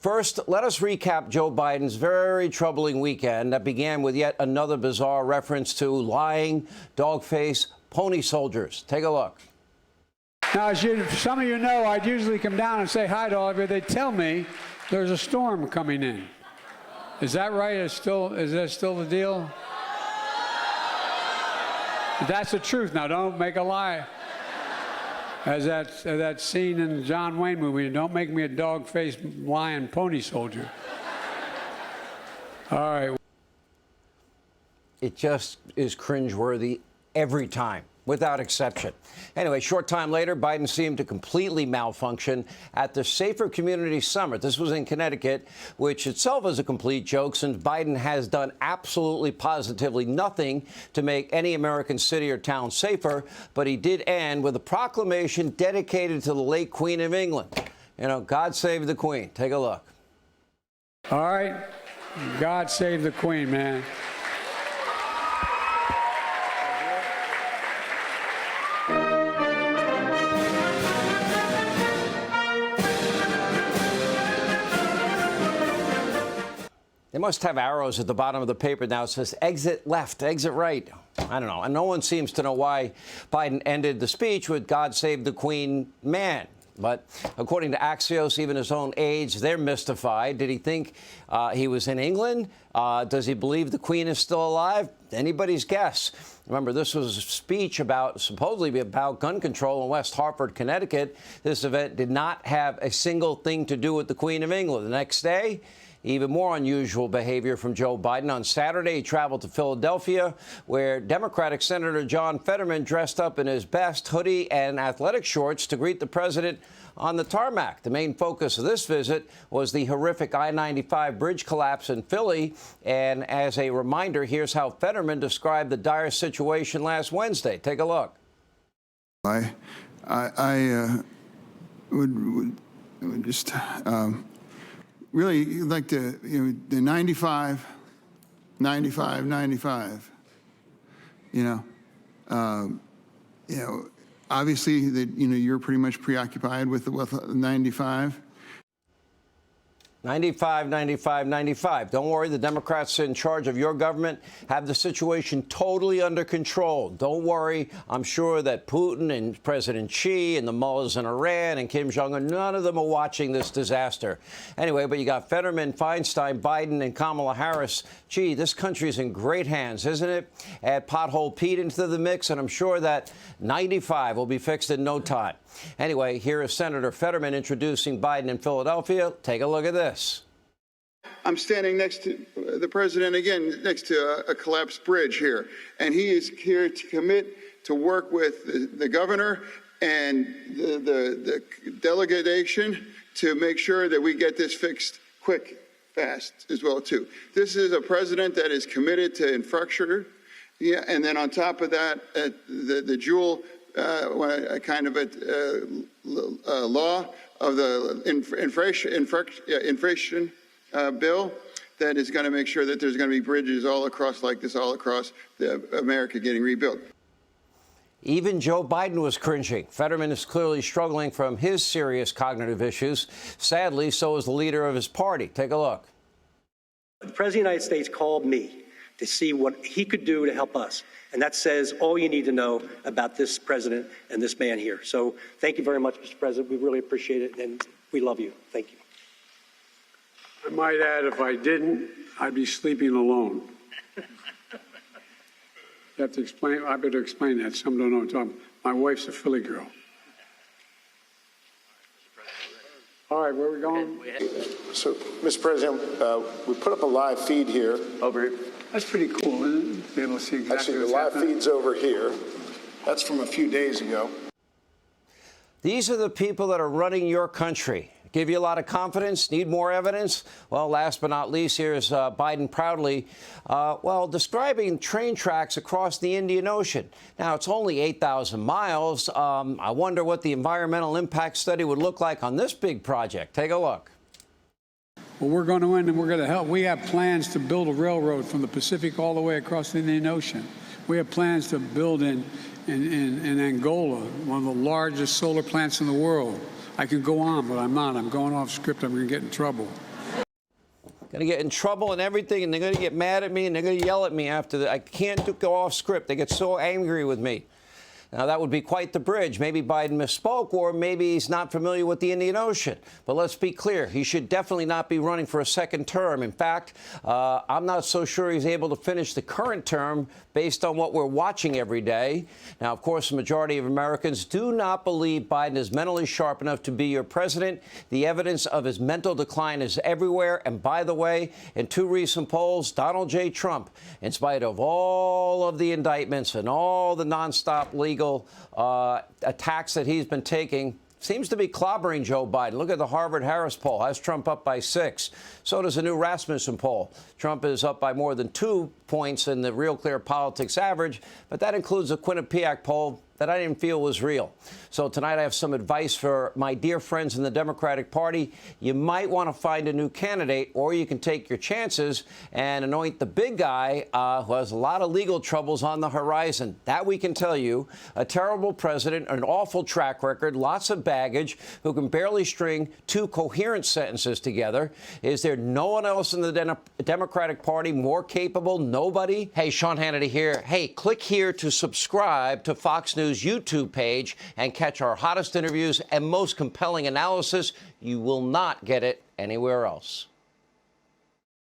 First, let us recap Joe Biden's very troubling weekend that began with yet another bizarre reference to lying, dog-faced pony soldiers. Take a look. Now, as some of you know, I'd usually come down and say hi to all of you. They tell me there's a storm coming in. Is that right? Is that still the deal? That's the truth. Now, don't make a lie. As that scene in the John Wayne movie, don't make me a dog-faced lion pony soldier. All right. It just is cringeworthy every time, without exception. Anyway, short time later, Biden seemed to completely malfunction at the Safer Community Summit. This was in Connecticut, which itself is a complete joke since Biden has done absolutely positively nothing to make any American city or town safer. But he did end with a proclamation dedicated to the late Queen of England. You know, God save the Queen. Take a look. All right. God save the Queen, man. They must have arrows at the bottom of the paper now. It says exit left, exit right. I don't know. And no one seems to know why Biden ended the speech with God save the Queen, man. But according to Axios, even his own aides, they're mystified. Did he think he was in England? Does he believe the Queen is still alive? Anybody's guess. Remember, this was a speech supposedly about gun control in West Hartford, Connecticut. This event did not have a single thing to do with the Queen of England. The next day, even more unusual behavior from Joe Biden. On Saturday, he traveled to Philadelphia, where Democratic Senator John Fetterman dressed up in his best hoodie and athletic shorts to greet the president on the tarmac. The main focus of this visit was the horrific I-95 bridge collapse in Philly. And as a reminder, here's how Fetterman described the dire situation last Wednesday. Take a look. I would just really like to, the 95, obviously that, you're pretty much preoccupied with 95. 95, 95, 95. Don't worry, the Democrats in charge of your government have the situation totally under control. Don't worry. I'm sure that Putin and President Xi and the mullahs in Iran and Kim Jong-un, none of them are watching this disaster. Anyway, but you got Fetterman, Feinstein, Biden, and Kamala Harris. Gee, this country's in great hands, isn't it? Add Pothole Pete into the mix, and I'm sure that 95 will be fixed in no time. Anyway, here is Senator Fetterman introducing Biden in Philadelphia. Take a look at this. I'm standing next to the president again, next to a collapsed bridge here. And he is here to commit to work with the governor and the delegation to make sure that we get this fixed quick, fast as well, too. This is a president that is committed to infrastructure. Yeah, and then on top of that, the dual kind of a law of the inflation bill that is going to make sure that there's going to be bridges all across like this, all across America getting rebuilt. Even Joe Biden was cringing. Fetterman is clearly struggling from his serious cognitive issues. Sadly, so is the leader of his party. Take a look. The President of the United States called me to see what he could do to help us. And that says all you need to know about this president and this man here. So thank you very much, Mr. President. We really appreciate it, and we love you. Thank you. I might add, if I didn't, I'd be sleeping alone. You have to explain. I better explain that. Some don't know what I'm talking about. My wife's a Philly girl. All right, where are we going? So, Mr. President, we put up a live feed here. Over here. That's pretty cool, isn't it? Be able to see exactly Actually, the what's live happening. feed's over here. That's from a few days ago. These are the people that are running your country. Give you a lot of confidence? Need more evidence? Well, last but not least, here's Biden proudly, describing train tracks across the Indian Ocean. Now, it's only 8,000 miles. I wonder what the environmental impact study would look like on this big project. Take a look. Well, we're going to win, and we're going to help. We have plans to build a railroad from the Pacific all the way across the Indian Ocean. We have plans to build in Angola, one of the largest solar plants in the world. I could go on, but I'm not. I'm going off script. I'm going to get in trouble. Going to get in trouble and everything, and they're going to get mad at me, and they're going to yell at me after that. I can't go off script. They get so angry with me. Now, that would be quite the bridge. Maybe Biden misspoke, or maybe he's not familiar with the Indian Ocean. But let's be clear. He should definitely not be running for a second term. In fact, I'm not so sure he's able to finish the current term based on what we're watching every day. Now, of course, the majority of Americans do not believe Biden is mentally sharp enough to be your president. The evidence of his mental decline is everywhere. And by the way, in 2 recent polls, Donald J. Trump, in spite of all of the indictments and all the nonstop legal attacks that he's been taking, seems to be clobbering Joe Biden. Look at the Harvard-Harris poll. Has Trump up by 6. So does a new Rasmussen poll. Trump is up by more than 2 points in the Real Clear Politics average, but that includes a Quinnipiac poll that I didn't feel was real. So tonight I have some advice for my dear friends in the Democratic Party. You might want to find a new candidate, or you can take your chances and anoint the big guy who has a lot of legal troubles on the horizon. That we can tell you. A terrible president, an awful track record, lots of baggage, who can barely string 2 coherent sentences together. Is there no one else in the Democratic Party more capable? Nobody? Hey, Sean Hannity here. Hey, click here to subscribe to Fox News YouTube page and catch our hottest interviews and most compelling analysis. You will not get it anywhere else.